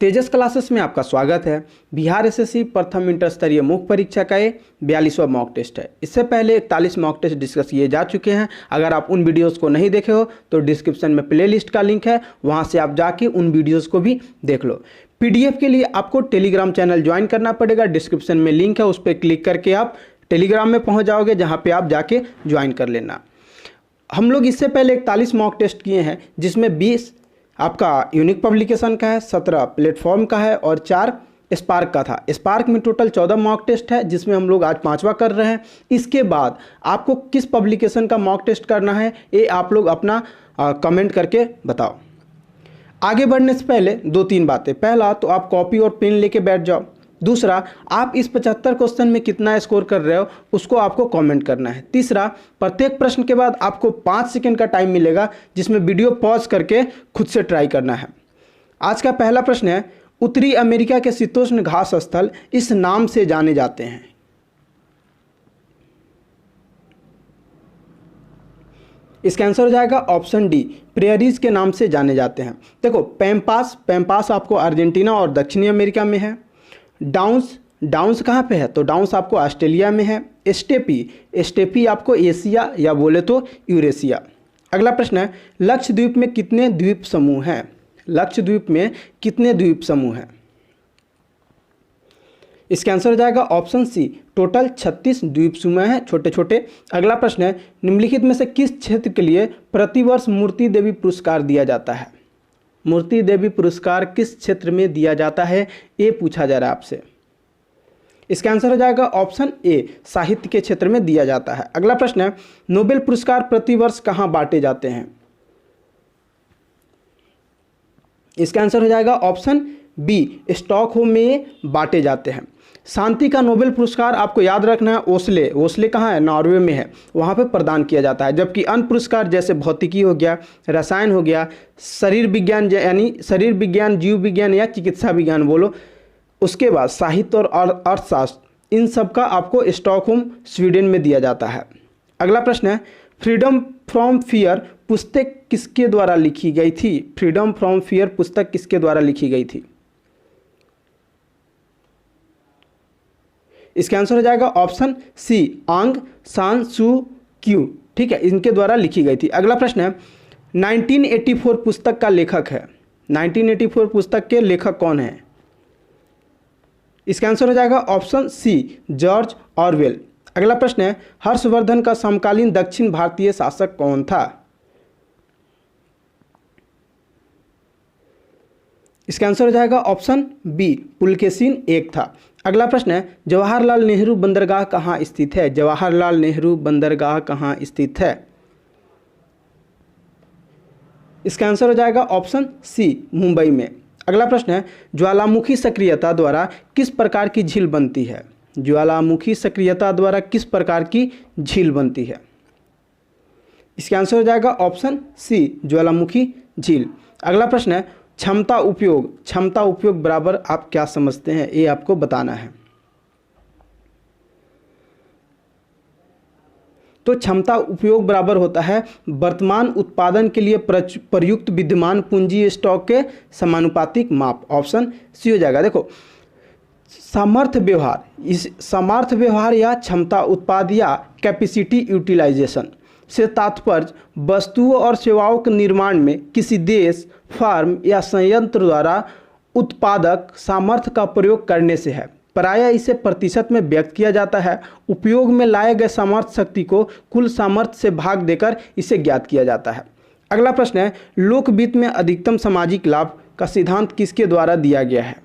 तेजस classes में आपका स्वागत है। बिहार एसएससी प्रथम इंटर स्तरीय मुख्य परीक्षा का ये 42वां मॉक टेस्ट है। इससे पहले 41 मॉक टेस्ट डिस्कस किए जा चुके हैं। अगर आप उन वीडियोस को नहीं देखे हो तो डिस्क्रिप्शन में प्लेलिस्ट का लिंक है, वहां से आप जाके उन वीडियोस को भी देख लो। पीडीएफ के लिए आपको टेलीग्राम चैनल ज्वाइन करना पड़ेगा। डिस्क्रिप्शन में लिंक है, उस पर क्लिक करके आप टेलीग्राम में पहुँच जाओगे, जहाँ पर आप जाके ज्वाइन कर लेना। हम लोग इससे पहले 41 मॉक टेस्ट किए हैं, जिसमें 20 आपका यूनिक पब्लिकेशन का है, 17 प्लेटफॉर्म का है और 4 स्पार्क का था। स्पार्क में टोटल 14 मॉक टेस्ट है, जिसमें हम लोग आज 5वां कर रहे हैं। इसके बाद आपको किस पब्लिकेशन का मॉक टेस्ट करना है ये आप लोग अपना कमेंट करके बताओ। आगे बढ़ने से पहले 2-3 बातें। पहला तो आप कॉपी और पेन लेके बैठ जाओ। दूसरा, आप इस 75 क्वेश्चन में कितना स्कोर कर रहे हो उसको आपको कमेंट करना है। तीसरा, प्रत्येक प्रश्न के बाद आपको 5 सेकंड का टाइम मिलेगा, जिसमें वीडियो पॉज करके खुद से ट्राई करना है। आज का पहला प्रश्न है, उत्तरी अमेरिका के शीतोष्ण घास स्थल इस नाम से जाने जाते हैं। इसका आंसर हो जाएगा ऑप्शन डी, प्रेयरीज के नाम से जाने जाते हैं। देखो, पैम्पास आपको अर्जेंटीना और दक्षिणी अमेरिका में है। डाउन्स कहाँ पे है? तो डाउन्स आपको ऑस्ट्रेलिया में है। स्टेपी आपको एशिया या बोले तो यूरेशिया। अगला प्रश्न है, लक्षद्वीप में कितने द्वीप समूह हैं? लक्षद्वीप में कितने द्वीप समूह हैं? इसका आंसर हो जाएगा ऑप्शन सी, टोटल 36 द्वीप समूह हैं, छोटे छोटे। अगला प्रश्न है, निम्नलिखित में से किस क्षेत्र के लिए प्रतिवर्ष मूर्ति देवी पुरस्कार दिया जाता है? मूर्ति देवी पुरस्कार किस क्षेत्र में दिया जाता है ये पूछा जा रहा है आपसे। इसका आंसर हो जाएगा ऑप्शन ए, साहित्य के क्षेत्र में दिया जाता है। अगला प्रश्न है, नोबेल पुरस्कार प्रतिवर्ष कहाँ बांटे जाते हैं? इसका आंसर हो जाएगा ऑप्शन बी, स्टॉकहोम में बांटे जाते हैं। शांति का नोबेल पुरस्कार आपको याद रखना है ओस्ले कहाँ है? नॉर्वे में है, वहाँ पे प्रदान किया जाता है। जबकि अन्य पुरस्कार जैसे भौतिकी हो गया, रसायन हो गया, शरीर विज्ञान यानी शरीर विज्ञान, जीव विज्ञान या चिकित्सा विज्ञान बोलो, उसके बाद साहित्य और अर्थशास्त्र, इन सब का आपको स्टॉकहोम स्वीडन में दिया जाता है। अगला प्रश्न है, फ्रीडम फ्रॉम फियर पुस्तक किसके द्वारा लिखी गई थी? फ्रीडम फ्रॉम फियर पुस्तक किसके द्वारा लिखी गई थी? इसका आंसर हो जाएगा ऑप्शन सी, आंग सान सू क्यू। ठीक है, इनके द्वारा लिखी गई थी। अगला प्रश्न है, 1984 पुस्तक का लेखक है। 1984 पुस्तक के लेखक कौन है? इसका आंसर हो जाएगा ऑप्शन सी, जॉर्ज ऑरवेल। अगला प्रश्न है, हर्षवर्धन का समकालीन दक्षिण भारतीय शासक कौन था? इसका आंसर हो जाएगा ऑप्शन बी, पुलकेशिन एक था। अगला प्रश्न है, जवाहरलाल नेहरू बंदरगाह कहाँ स्थित है? जवाहरलाल नेहरू बंदरगाह कहाँ स्थित है? इसका आंसर हो जाएगा ऑप्शन सी, मुंबई में। अगला प्रश्न है, ज्वालामुखी सक्रियता द्वारा किस प्रकार की झील बनती है? ज्वालामुखी सक्रियता द्वारा किस प्रकार की झील बनती है? इसका आंसर हो जाएगा ऑप्शन सी, ज्वालामुखी झील। अगला प्रश्न है, क्षमता उपयोग बराबर आप क्या समझते हैं ये आपको बताना है। तो क्षमता उपयोग बराबर होता है वर्तमान उत्पादन के लिए प्रयुक्त विद्यमान पूंजी स्टॉक के समानुपातिक माप। ऑप्शन सी हो जाएगा। देखो, सामर्थ्य व्यवहार या क्षमता उत्पाद या कैपेसिटी यूटिलाइजेशन से तात्पर्य वस्तुओं और सेवाओं के निर्माण में किसी देश, फर्म या संयंत्र द्वारा उत्पादक सामर्थ्य का प्रयोग करने से है। प्रायः इसे प्रतिशत में व्यक्त किया जाता है। उपयोग में लाए गए सामर्थ्य शक्ति को कुल सामर्थ्य से भाग देकर इसे ज्ञात किया जाता है। अगला प्रश्न है, लोकवित्त में अधिकतम सामाजिक लाभ का सिद्धांत किसके द्वारा दिया गया है?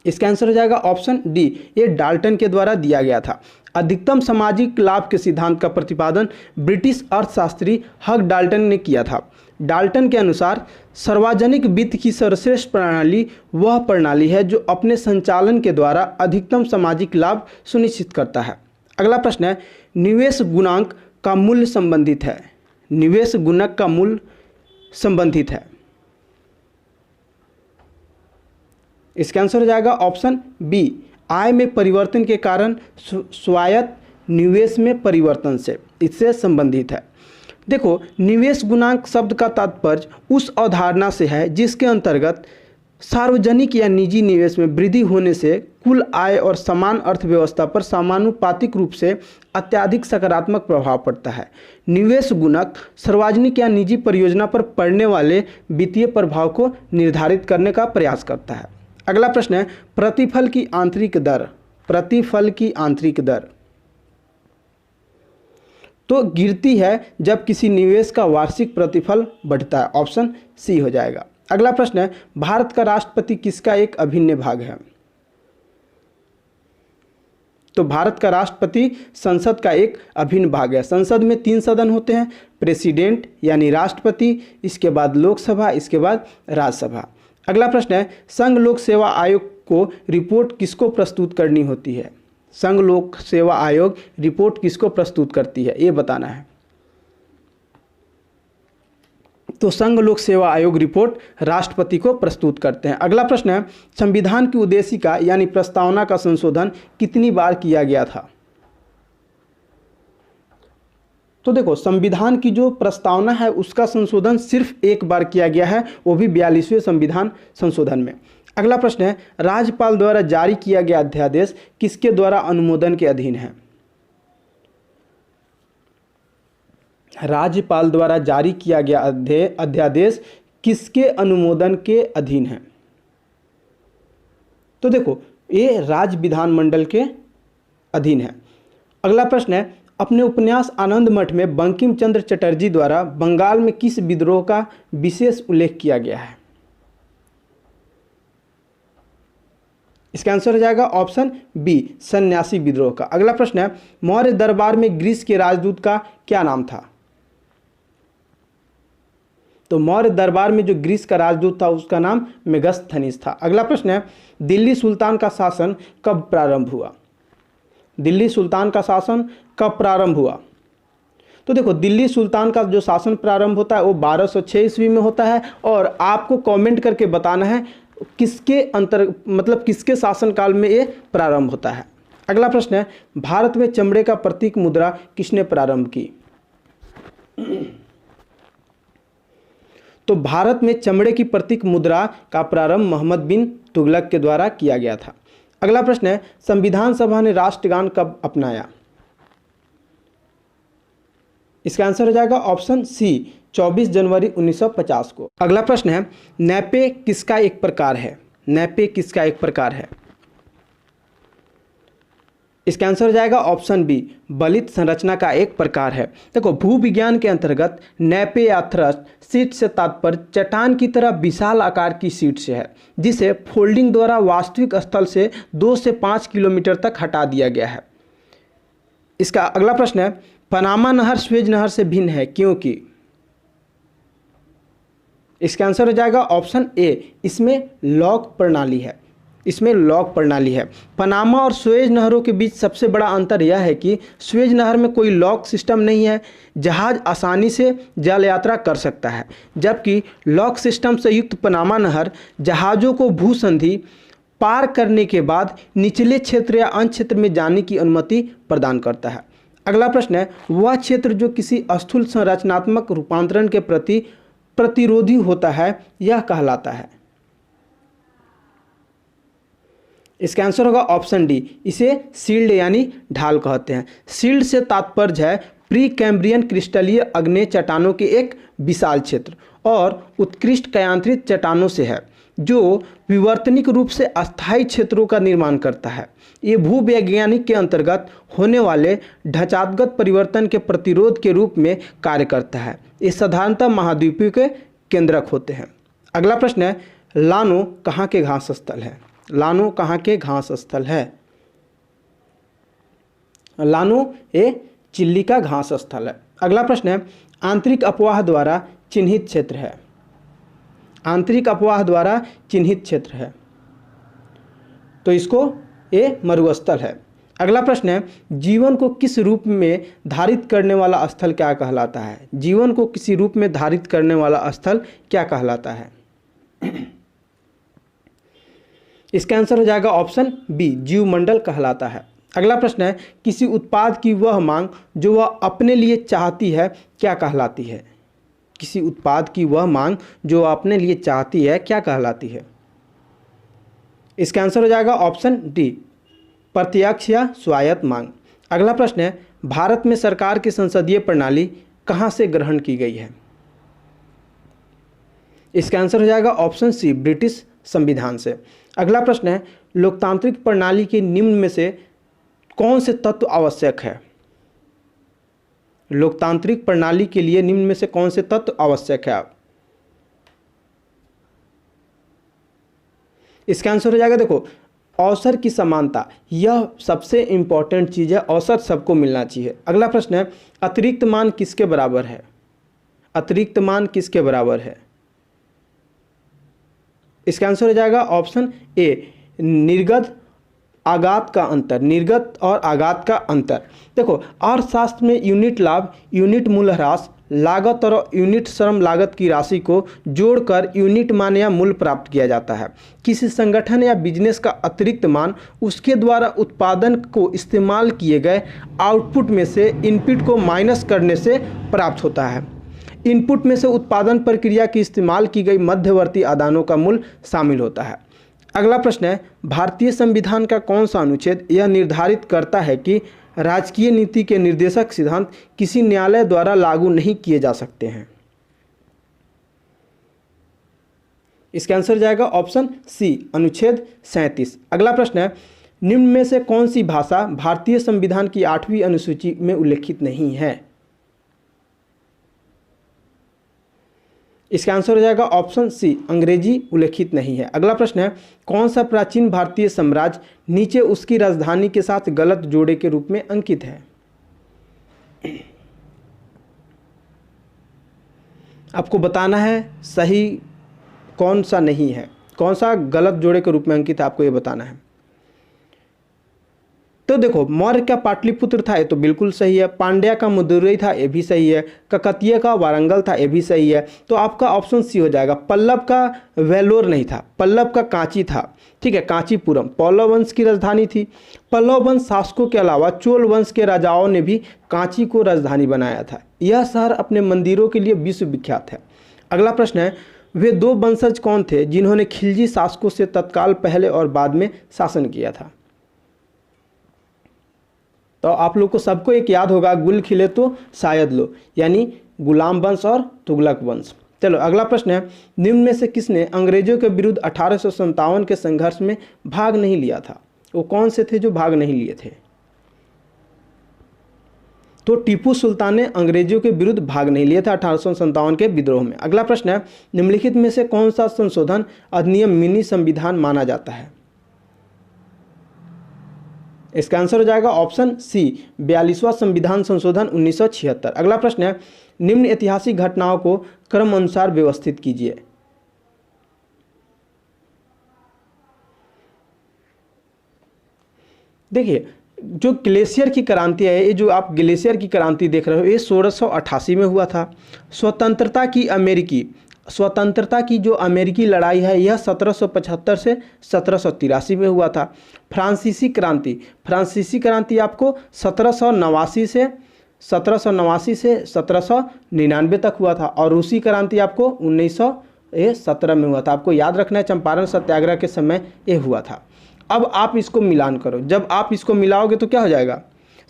इसका आंसर हो जाएगा ऑप्शन डी, ये डाल्टन के द्वारा दिया गया था। अधिकतम सामाजिक लाभ के सिद्धांत का प्रतिपादन ब्रिटिश अर्थशास्त्री हग डाल्टन ने किया था। डाल्टन के अनुसार सार्वजनिक वित्त की सर्वश्रेष्ठ प्रणाली वह प्रणाली है जो अपने संचालन के द्वारा अधिकतम सामाजिक लाभ सुनिश्चित करता है। अगला प्रश्न है, निवेश गुणांक का मूल्य संबंधित है। निवेश गुणक का मूल्य संबंधित है। इसका आंसर हो जाएगा ऑप्शन बी, आय में परिवर्तन के कारण स्वायत्त निवेश में परिवर्तन से इससे संबंधित है। देखो, निवेश गुणांक शब्द का तात्पर्य उस अवधारणा से है जिसके अंतर्गत सार्वजनिक या निजी निवेश में वृद्धि होने से कुल आय और समान अर्थव्यवस्था पर समानुपातिक रूप से अत्यधिक सकारात्मक प्रभाव पड़ता है। निवेश गुणक सार्वजनिक या निजी परियोजना पर पड़ने वाले वित्तीय प्रभाव को निर्धारित करने का प्रयास करता है। अगला प्रश्न है, प्रतिफल की आंतरिक दर। प्रतिफल की आंतरिक दर तो गिरती है जब किसी निवेश का वार्षिक प्रतिफल बढ़ता है। ऑप्शन सी हो जाएगा। अगला प्रश्न है, भारत का राष्ट्रपति किसका एक अभिन्न भाग है? तो भारत का राष्ट्रपति संसद का एक अभिन्न भाग है। संसद में 3 सदन होते हैं, प्रेसिडेंट यानी राष्ट्रपति, इसके बाद लोकसभा, इसके बाद राज्यसभा। अगला प्रश्न है, संघ लोक सेवा आयोग को रिपोर्ट किसको प्रस्तुत करनी होती है? संघ लोक सेवा आयोग रिपोर्ट किसको प्रस्तुत करती है, ये बताना है। तो संघ लोक सेवा आयोग रिपोर्ट राष्ट्रपति को प्रस्तुत करते हैं। अगला प्रश्न है, संविधान की उद्देशिका यानी प्रस्तावना का संशोधन कितनी बार किया गया था? तो देखो, संविधान की जो प्रस्तावना है उसका संशोधन सिर्फ एक बार किया गया है, वो भी 42वें संविधान संशोधन में। अगला प्रश्न है, राज्यपाल द्वारा जारी किया गया अध्यादेश किसके द्वारा अनुमोदन के अधीन है? राज्यपाल द्वारा जारी किया गया अध्यादेश किसके अनुमोदन के अधीन है? तो देखो, ये राज्य विधानमंडल के अधीन है। अगला प्रश्न है, अपने उपन्यास आनंद मठ में बंकिम चंद्र चटर्जी द्वारा बंगाल में किस विद्रोह का विशेष उल्लेख किया गया है? इसका आंसर हो जाएगा ऑप्शन बी, सन्यासी विद्रोह का। अगला प्रश्न है, मौर्य दरबार में ग्रीस के राजदूत का क्या नाम था? तो मौर्य दरबार में जो ग्रीस का राजदूत था उसका नाम मेगास्थनीज था। अगला प्रश्न है, दिल्ली सुल्तान का शासन कब प्रारंभ हुआ? दिल्ली सुल्तान का शासन कब प्रारंभ हुआ? तो देखो, दिल्ली सुल्तान का जो शासन प्रारंभ होता है वो 1206 ईस्वी में होता है, और आपको कमेंट करके बताना है किसके किसके शासनकाल में ये प्रारंभ होता है। अगला प्रश्न है, भारत में चमड़े का प्रतीक मुद्रा किसने प्रारंभ की? तो भारत में चमड़े की प्रतीक मुद्रा का प्रारंभ मोहम्मद बिन तुगलक के द्वारा किया गया था। अगला प्रश्न है, संविधान सभा ने राष्ट्रगान कब अपनाया? इसका आंसर हो जाएगा ऑप्शन सी, 24 जनवरी 1950 को। अगला प्रश्न है, नैपे किसका एक प्रकार है? नैपे किसका एक प्रकार है? इसका आंसर हो जाएगा ऑप्शन बी, बलित संरचना का एक प्रकार है। देखो, भूविज्ञान के अंतर्गत नैपे या थ्रस्ट शीट से तात्पर्य चट्टान की तरह विशाल आकार की शीट से है, जिसे फोल्डिंग द्वारा वास्तविक स्थल से 2 से 5 किलोमीटर तक हटा दिया गया है। इसका अगला प्रश्न है, पनामा नहर स्वेज नहर से भिन्न है क्योंकि? इसका आंसर हो जाएगा ऑप्शन ए, इसमें लॉक प्रणाली है। इसमें लॉक प्रणाली है। पनामा और सुएज नहरों के बीच सबसे बड़ा अंतर यह है कि सुएज नहर में कोई लॉक सिस्टम नहीं है, जहाज आसानी से जल यात्रा कर सकता है, जबकि लॉक सिस्टम से युक्त पनामा नहर जहाज़ों को भूसंधि पार करने के बाद निचले क्षेत्र या अन्य क्षेत्र में जाने की अनुमति प्रदान करता है। अगला प्रश्न है, वह क्षेत्र जो किसी स्थूल संरचनात्मक रूपांतरण के प्रति प्रतिरोधी होता है यह कहलाता है? इसका आंसर होगा ऑप्शन डी, इसे सील्ड यानी ढाल कहते हैं। सील्ड से तात्पर्य है प्री कैम्ब्रियन क्रिस्टलीय अग्नेय चट्टानों के एक विशाल क्षेत्र, और उत्कृष्ट कयांत्रित चट्टानों से है जो विवर्तनिक रूप से अस्थायी क्षेत्रों का निर्माण करता है। ये भूवैज्ञानिक के अंतर्गत होने वाले ढांचागत परिवर्तन के प्रतिरोध के रूप में कार्य करता है। ये साधारणतः महाद्वीपीय के केंद्रक होते हैं। अगला प्रश्न है, लानो कहाँ के घास स्थल है? लानो कहाँ के घास स्थल है? लानो ये चिल्ली का घास स्थल है। अगला प्रश्न है, आंतरिक अपवाह द्वारा चिन्हित क्षेत्र है। आंतरिक अपवाह द्वारा चिन्हित क्षेत्र है, तो इसको ये मरुस्थल है। अगला प्रश्न है, जीवन को किस रूप में धारित करने वाला स्थल क्या कहलाता है? जीवन को किसी रूप में धारित करने वाला स्थल क्या कहलाता है? इसका आंसर हो जाएगा ऑप्शन बी, जीवमंडल कहलाता है। अगला प्रश्न है, किसी उत्पाद की वह मांग जो वह अपने लिए चाहती है क्या कहलाती है? किसी उत्पाद की वह मांग जो वह अपने लिए चाहती है क्या कहलाती है? इसका आंसर हो जाएगा ऑप्शन डी, प्रत्यक्ष या स्वायत्त मांग। अगला प्रश्न है, भारत में सरकार की संसदीय प्रणाली कहां से ग्रहण की गई है? इसका आंसर हो जाएगा ऑप्शन सी, ब्रिटिश संविधान से। अगला प्रश्न है, लोकतांत्रिक प्रणाली के निम्न में से कौन से तत्व आवश्यक है? लोकतांत्रिक प्रणाली के लिए निम्न में से कौन से तत्व आवश्यक है? इसका आंसर हो जाएगा, देखो, अवसर की समानता, यह सबसे इंपॉर्टेंट चीज है, अवसर सबको मिलना चाहिए। अगला प्रश्न है, अतिरिक्त मान किसके बराबर है? अतिरिक्त मान किसके बराबर है? इसका आंसर हो जाएगा ऑप्शन ए, निर्गत आघात का अंतर, निर्गत और आघात का अंतर। देखो, अर्थशास्त्र में यूनिट लाभ, यूनिट मूल्यह्रास, लागत और यूनिट श्रम लागत की राशि को जोड़कर यूनिट मान या मूल्य प्राप्त किया जाता है। किसी संगठन या बिजनेस का अतिरिक्त मान उसके द्वारा उत्पादन को इस्तेमाल किए गए आउटपुट में से इनपुट को माइनस करने से प्राप्त होता है। इनपुट में से उत्पादन प्रक्रिया की इस्तेमाल की गई मध्यवर्ती आदानों का मूल्य शामिल होता है। अगला प्रश्न है, भारतीय संविधान का कौन सा अनुच्छेद यह निर्धारित करता है कि राजकीय नीति के निर्देशक सिद्धांत किसी न्यायालय द्वारा लागू नहीं किए जा सकते हैं? इसका आंसर जाएगा ऑप्शन सी, अनुच्छेद 37। अगला प्रश्न है, निम्न में से कौन सी भाषा भारतीय संविधान की 8वीं अनुसूची में उल्लेखित नहीं है? इसका आंसर हो जाएगा ऑप्शन सी, अंग्रेजी उल्लेखित नहीं है। अगला प्रश्न है, कौन सा प्राचीन भारतीय साम्राज्य नीचे उसकी राजधानी के साथ गलत जोड़े के रूप में अंकित है? आपको बताना है सही कौन सा नहीं है, कौन सा गलत जोड़े के रूप में अंकित है, आपको ये बताना है। तो देखो, मौर्य का पाटलिपुत्र था, ये तो बिल्कुल सही है। पांड्या का मदुरई था, ये भी सही है। ककतीय का वारंगल था, ये भी सही है। तो आपका ऑप्शन सी हो जाएगा। पल्लव का वेलोर नहीं था, पल्लव का कांची था, ठीक है, कांचीपुरम पल्लव वंश की राजधानी थी। पल्लव वंश शासकों के अलावा चोल वंश के राजाओं ने भी कांची को राजधानी बनाया था। यह शहर अपने मंदिरों के लिए विश्व विख्यात है। अगला प्रश्न है, वे दो वंशज कौन थे जिन्होंने खिलजी शासकों से तत्काल पहले और बाद में शासन किया था? तो आप लोग को सबको एक याद होगा, गुल खिले तो शायद लो, यानी गुलाम वंश और तुगलक वंश। चलो अगला प्रश्न है, निम्न में से किसने अंग्रेजों के विरुद्ध 1857 के संघर्ष में भाग नहीं लिया था? वो कौन से थे जो भाग नहीं लिए थे? तो टीपू सुल्तान ने अंग्रेजों के विरुद्ध भाग नहीं लिया था 1857 के विद्रोह में। अगला प्रश्न है, निम्नलिखित में से कौन सा संशोधन अधिनियम मिनी संविधान माना जाता है? इसका आंसर हो जाएगा ऑप्शन सी, 42वां संविधान संशोधन 1976। अगला प्रश्न है, निम्न ऐतिहासिक घटनाओं को क्रम अनुसार व्यवस्थित कीजिए। देखिए, जो ग्लेशियर की क्रांति है, ये जो आप ग्लेशियर की क्रांति देख रहे हो, ये 1688 में हुआ था। स्वतंत्रता की जो अमेरिकी लड़ाई है, यह 1775 से 1783 में हुआ था। फ्रांसीसी क्रांति आपको 1789 से 1799 तक हुआ था। और रूसी क्रांति आपको 1917 में हुआ था। आपको याद रखना है, चंपारण सत्याग्रह के समय ये हुआ था। अब आप इसको मिलान करो, जब आप इसको मिलाओगे तो क्या हो जाएगा?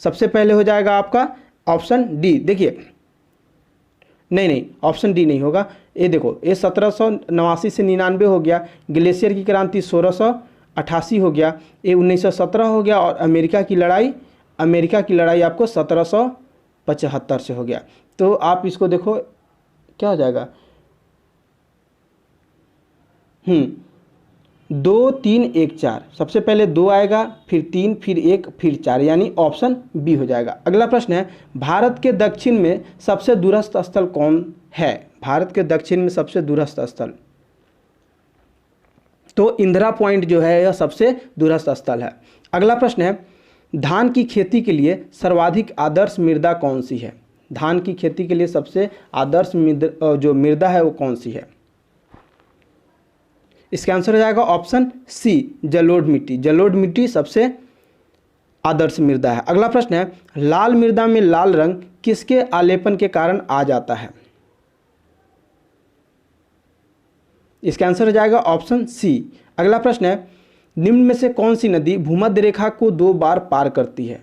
सबसे पहले हो जाएगा आपका ऑप्शन डी। देखिए, नहीं, ऑप्शन डी नहीं होगा। ये देखो, ये 1789 से 99 हो गया। ग्लेशियर की क्रांति 1688 हो गया, ये 1917 हो गया। और अमेरिका की लड़ाई आपको 1775 से हो गया। तो आप इसको देखो क्या हो जाएगा, 2 3 1 4। सबसे पहले 2 आएगा, फिर 3, फिर 1, फिर 4, यानी ऑप्शन बी हो जाएगा। अगला प्रश्न है, भारत के दक्षिण में सबसे दूरस्थ स्थल कौन है? भारत के दक्षिण में सबसे दूरस्थ स्थल, तो इंदिरा पॉइंट जो है यह सबसे दूरस्थ स्थल है। अगला प्रश्न है, धान की खेती के लिए सर्वाधिक आदर्श मृदा कौन सी है? धान की खेती के लिए सबसे आदर्श जो मृदा है वो कौन सी है? इसका आंसर हो जाएगा ऑप्शन सी, जलोढ़ मिट्टी। जलोढ़ मिट्टी सबसे आदर्श मृदा है। अगला प्रश्न है, लाल मृदा में लाल रंग किसके आलेपन के कारण आ जाता है? इसका आंसर हो जाएगा ऑप्शन सी। अगला प्रश्न है, निम्न में से कौन सी नदी भूमध्य रेखा को 2 बार पार करती है?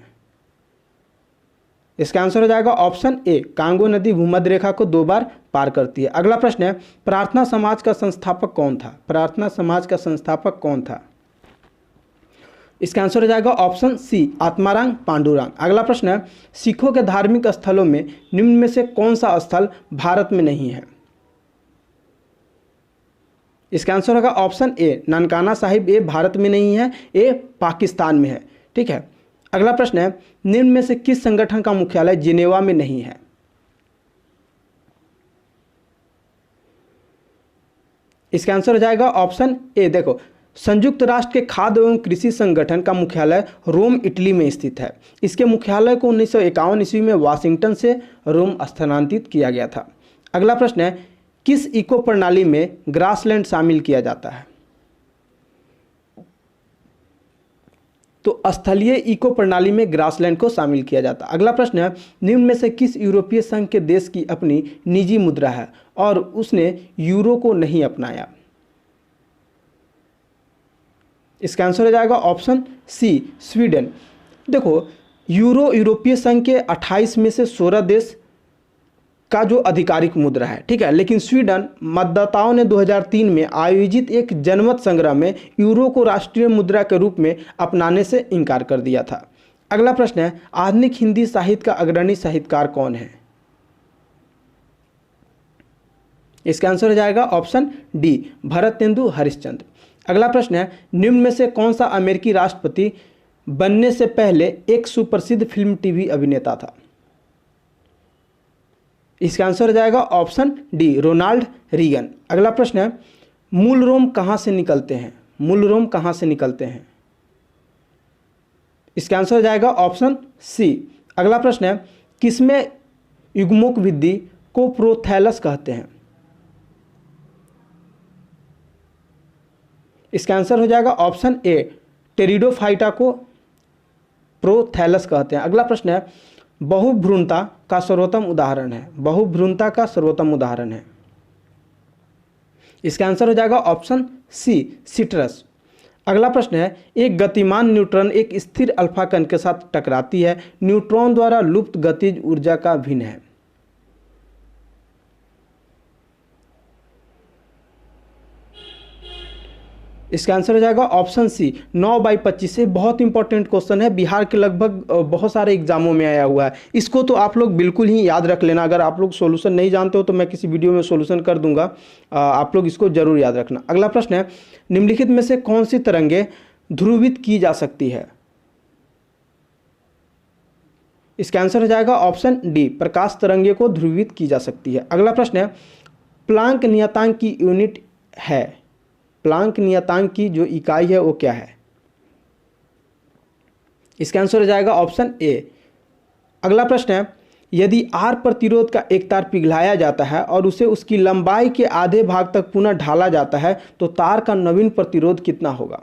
इसका आंसर हो जाएगा ऑप्शन ए, कांगो नदी भूमध्य रेखा को 2 बार पार करती है। अगला प्रश्न है, प्रार्थना समाज का संस्थापक कौन था? प्रार्थना समाज का संस्थापक कौन था? इसका आंसर हो जाएगा ऑप्शन सी, आत्माराम पांडुरंग। अगला प्रश्न है, सिखों के धार्मिक स्थलों में निम्न में से कौन सा स्थल भारत में नहीं है? इसका आंसर होगा ऑप्शन ए, ननकाना साहिब। ए भारत में नहीं है, ए पाकिस्तान में है। ठीक है। अगला प्रश्न है, निम्न में से किस संगठन का मुख्यालय जिनेवा में नहीं है? इसका आंसर हो जाएगा ऑप्शन ए। देखो, संयुक्त राष्ट्र के खाद्य एवं कृषि संगठन का मुख्यालय रोम, इटली में स्थित है। इसके मुख्यालय को 1951 ईस्वी में वाशिंगटन से रोम स्थानांतरित किया गया था। अगला प्रश्न है, किस इको प्रणाली में ग्रासलैंड शामिल किया जाता है? तो स्थलीय इको प्रणाली में ग्रासलैंड को शामिल किया जाता है। अगला प्रश्न है, निम्न में से किस यूरोपीय संघ के देश की अपनी निजी मुद्रा है और उसने यूरो को नहीं अपनाया? इसका आंसर हो जाएगा ऑप्शन सी, स्वीडन। देखो, यूरो यूरोपीय संघ के 28 में से 16 देश का जो आधिकारिक मुद्रा है। ठीक है। लेकिन स्वीडन मतदाताओं ने 2003 में आयोजित एक जनमत संग्रह में यूरो को राष्ट्रीय मुद्रा के रूप में अपनाने से इनकार कर दिया था। अगला प्रश्न है, आधुनिक हिंदी साहित्य का अग्रणी साहित्यकार कौन है? इसका आंसर हो जाएगा ऑप्शन डी, भरतेंदु हरिश्चंद्र। अगला प्रश्न है, निम्न में से कौन सा अमेरिकी राष्ट्रपति बनने से पहले एक सुप्रसिद्ध फिल्म टीवी अभिनेता था? इसका आंसर हो जाएगा ऑप्शन डी, रोनाल्ड रीगन। अगला प्रश्न है, मूल रोम कहाँ से निकलते हैं? मूल रोम कहाँ से निकलते हैं? इसका आंसर हो जाएगा ऑप्शन सी। अगला प्रश्न है, किसमें युग्मोक वृद्धि को प्रोथैलस कहते हैं? इसका आंसर हो जाएगा ऑप्शन ए, टेरिडोफाइटा को प्रोथैलस कहते हैं। अगला प्रश्न है, बहुभ्रूणता का सर्वोत्तम उदाहरण है? बहुभ्रूणता का सर्वोत्तम उदाहरण है। इसका आंसर हो जाएगा ऑप्शन सी, सिट्रस। अगला प्रश्न है, एक गतिमान न्यूट्रॉन एक स्थिर अल्फा कण के साथ टकराती है, न्यूट्रॉन द्वारा लुप्त गतिज ऊर्जा का भिन्न है। इसका आंसर हो जाएगा ऑप्शन सी, 9/25। से बहुत इंपॉर्टेंट क्वेश्चन है, बिहार के लगभग बहुत सारे एग्जामों में आया हुआ है। इसको तो आप लोग बिल्कुल ही याद रख लेना। अगर आप लोग सॉल्यूशन नहीं जानते हो तो मैं किसी वीडियो में सॉल्यूशन कर दूंगा, आप लोग इसको जरूर याद रखना। अगला प्रश्न है, निम्नलिखित में से कौन सी तरंगें ध्रुवित की जा सकती है? इसका आंसर हो जाएगा ऑप्शन डी, प्रकाश तरंगे को ध्रुवित की जा सकती है। अगला प्रश्न है, प्लांक नियतांक की यूनिट है? प्लांक नियतांक की जो इकाई है वो क्या है? इसका आंसर हो जाएगा ऑप्शन ए। अगला प्रश्न है, यदि आर प्रतिरोध का एक तार पिघलाया जाता है और उसे उसकी लंबाई के आधे भाग तक पुनः ढाला जाता है तो तार का नवीन प्रतिरोध कितना होगा?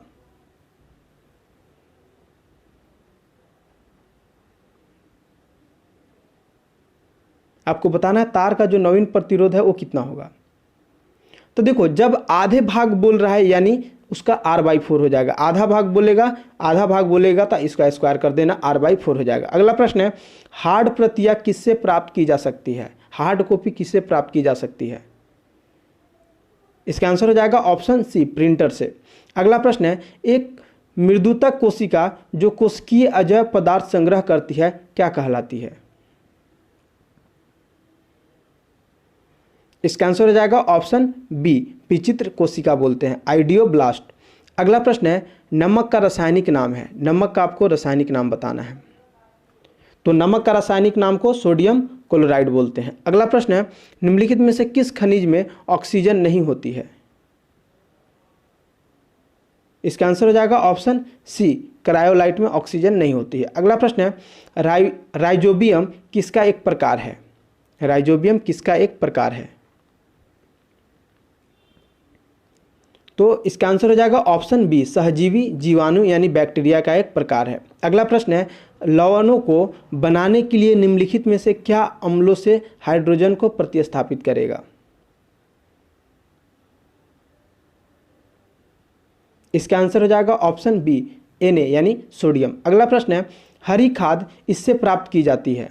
आपको बताना है तार का जो नवीन प्रतिरोध है वो कितना होगा। तो देखो, जब आधे भाग बोल रहा है यानी उसका r/4 हो जाएगा। आधा भाग बोलेगा तो इसका स्क्वायर कर देना, r/4 हो जाएगा। अगला प्रश्न है, हार्ड प्रतियां किससे प्राप्त की जा सकती है? हार्ड कॉपी किससे प्राप्त की जा सकती है? इसका आंसर हो जाएगा ऑप्शन सी, प्रिंटर से। अगला प्रश्न है, एक मृदुतक कोशिका जो कोशिकीय अजैव पदार्थ संग्रह करती है क्या कहलाती है? इसका आंसर हो जाएगा ऑप्शन बी, विचित्र कोशिका बोलते हैं, आइडियोब्लास्ट। अगला प्रश्न है, नमक का रासायनिक नाम है? नमक का आपको रासायनिक नाम बताना है। तो नमक का रासायनिक नाम को सोडियम क्लोराइड बोलते हैं। अगला प्रश्न है, निम्नलिखित में से किस खनिज में ऑक्सीजन नहीं होती है? इसका आंसर हो जाएगा ऑप्शन सी, क्रायोलाइट में ऑक्सीजन नहीं होती है। अगला प्रश्न है, राइजोबियम किसका एक प्रकार है? राइजोबियम किसका एक प्रकार है? तो इसका आंसर हो जाएगा ऑप्शन बी, सहजीवी जीवाणु यानी बैक्टीरिया का एक प्रकार है। अगला प्रश्न है, लवणों को बनाने के लिए निम्नलिखित में से क्या अम्लों से हाइड्रोजन को प्रतिस्थापित करेगा? इसका आंसर हो जाएगा ऑप्शन बी, Na यानी सोडियम। अगला प्रश्न है, हरी खाद इससे प्राप्त की जाती है?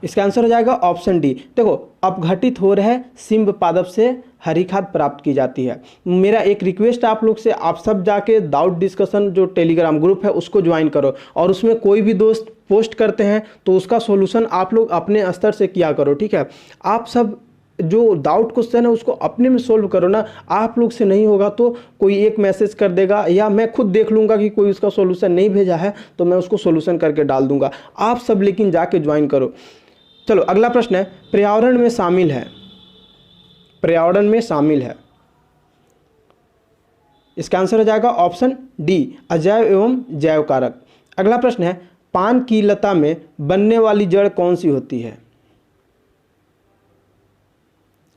इसका आंसर हो जाएगा ऑप्शन डी। देखो, अपघटित हो रहे सिंब पादप से हरी खाद प्राप्त की जाती है। मेरा एक रिक्वेस्ट आप लोग से, आप सब जाके डाउट डिस्कशन जो टेलीग्राम ग्रुप है उसको ज्वाइन करो, और उसमें कोई भी दोस्त पोस्ट करते हैं तो उसका सॉल्यूशन आप लोग अपने स्तर से किया करो, ठीक है। आप सब जो डाउट क्वेश्चन है उसको अपने में सोल्व करो ना, आप लोग से नहीं होगा तो कोई एक मैसेज कर देगा, या मैं खुद देख लूँगा कि कोई उसका सॉल्यूशन नहीं भेजा है तो मैं उसको सॉल्यूशन करके डाल दूंगा। आप सब लेकिन जाके ज्वाइन करो। चलो अगला प्रश्न है, पर्यावरण में शामिल है? पर्यावरण में शामिल है, इसका आंसर हो जाएगा ऑप्शन डी, अजैव एवं जैव कारक। अगला प्रश्न है, पान की लता में बनने वाली जड़ कौन सी होती है?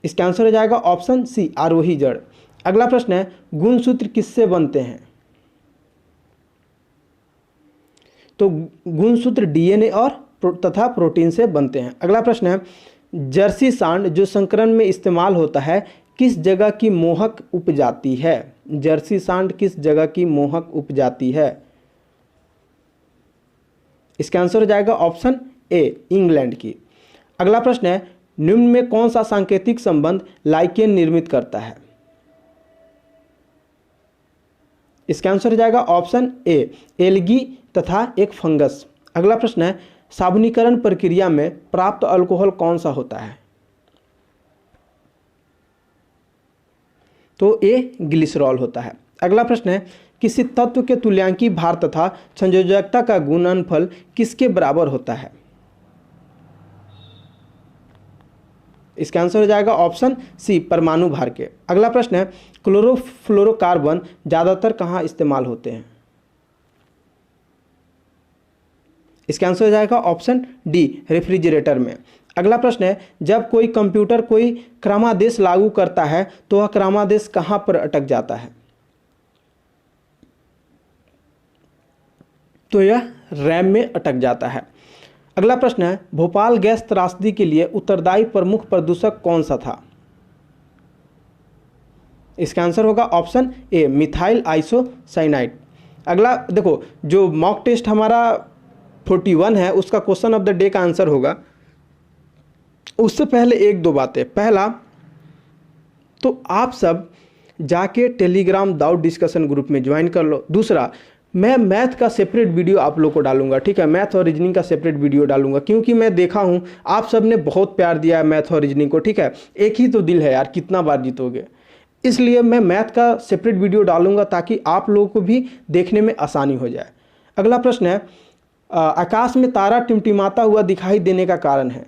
इसका आंसर हो जाएगा ऑप्शन सी, आरोही जड़। अगला प्रश्न है, गुणसूत्र किससे बनते हैं? तो गुणसूत्र डीएनए और तथा प्रोटीन से बनते हैं। अगला प्रश्न है, जर्सी सांड जो संकरण में इस्तेमाल होता है किस जगह की मोहक उपजाति है? जर्सी सांड किस जगह की मोहक उपजाति है? इसका आंसर हो जाएगा ऑप्शन ए, इंग्लैंड की। अगला प्रश्न है, निम्न में कौन सा सांकेतिक संबंध लाइकेन निर्मित करता है? इसका आंसर हो जाएगा ऑप्शन ए, एल्गी तथा एक फंगस। अगला प्रश्न है, साबुनीकरण प्रक्रिया में प्राप्त अल्कोहल कौन सा होता है? तो ए, ग्लिसरॉल होता है। अगला प्रश्न है, किसी तत्व के तुल्यांकी भार तथा संयोजकता का गुणनफल किसके बराबर होता है? इसका आंसर हो जाएगा ऑप्शन सी, परमाणु भार के। अगला प्रश्न है, क्लोरोफ्लोरोकार्बन ज़्यादातर कहाँ इस्तेमाल होते हैं? इसका आंसर हो जाएगा ऑप्शन डी, रेफ्रिजरेटर में। अगला प्रश्न है, जब कोई कंप्यूटर कोई क्रमादेश लागू करता है तो वह क्रमादेश कहाँ पर अटक जाता है? तो यह रैम में अटक जाता है। अगला प्रश्न है, भोपाल गैस त्रासदी के लिए उत्तरदायी प्रमुख प्रदूषक कौन सा था? इसका आंसर होगा ऑप्शन ए, मिथाइल आइसोसाइनाइड। अगला देखो, जो मॉक टेस्ट हमारा 41 है उसका क्वेश्चन ऑफ द डे का आंसर होगा। उससे पहले एक दो बातें। पहला, तो आप सब जाके टेलीग्राम डाउट डिस्कशन ग्रुप में ज्वाइन कर लो। दूसरा, मैं मैथ का सेपरेट वीडियो आप लोग को डालूंगा, ठीक है। मैथ और रीजनिंग का सेपरेट वीडियो डालूंगा, क्योंकि मैं देखा हूं आप सब ने बहुत प्यार दिया है मैथ और रीजनिंग को, ठीक है। एक ही तो दिल है यार, कितना बार जीतोगे। इसलिए मैं मैथ का सेपरेट वीडियो डालूंगा ताकि आप लोगों को भी देखने में आसानी हो जाए। अगला प्रश्न है, आकाश में तारा टिमटिमाता हुआ दिखाई देने का कारण है?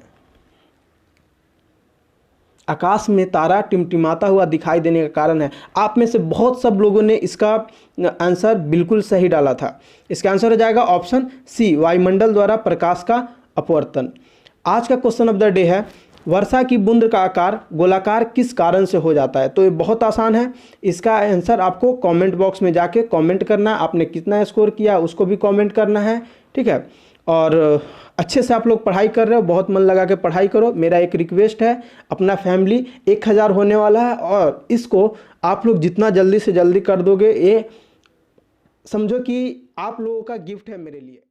आकाश में तारा टिमटिमाता हुआ दिखाई देने का कारण है, आप में से बहुत सब लोगों ने इसका आंसर बिल्कुल सही डाला था। इसका आंसर हो जाएगा ऑप्शन सी, वायुमंडल द्वारा प्रकाश का अपवर्तन। आज का क्वेश्चन ऑफ द डे है, वर्षा की बूंद का आकार गोलाकार किस कारण से हो जाता है? तो ये बहुत आसान है, इसका आंसर आपको कमेंट बॉक्स में जाके कमेंट करना है। आपने कितना स्कोर किया उसको भी कमेंट करना है, ठीक है। और अच्छे से आप लोग पढ़ाई कर रहे हो, बहुत मन लगा के पढ़ाई करो। मेरा एक रिक्वेस्ट है, अपना फैमिली 1000 होने वाला है और इसको आप लोग जितना जल्दी से जल्दी कर दोगे, ये समझो कि आप लोगों का गिफ्ट है मेरे लिए।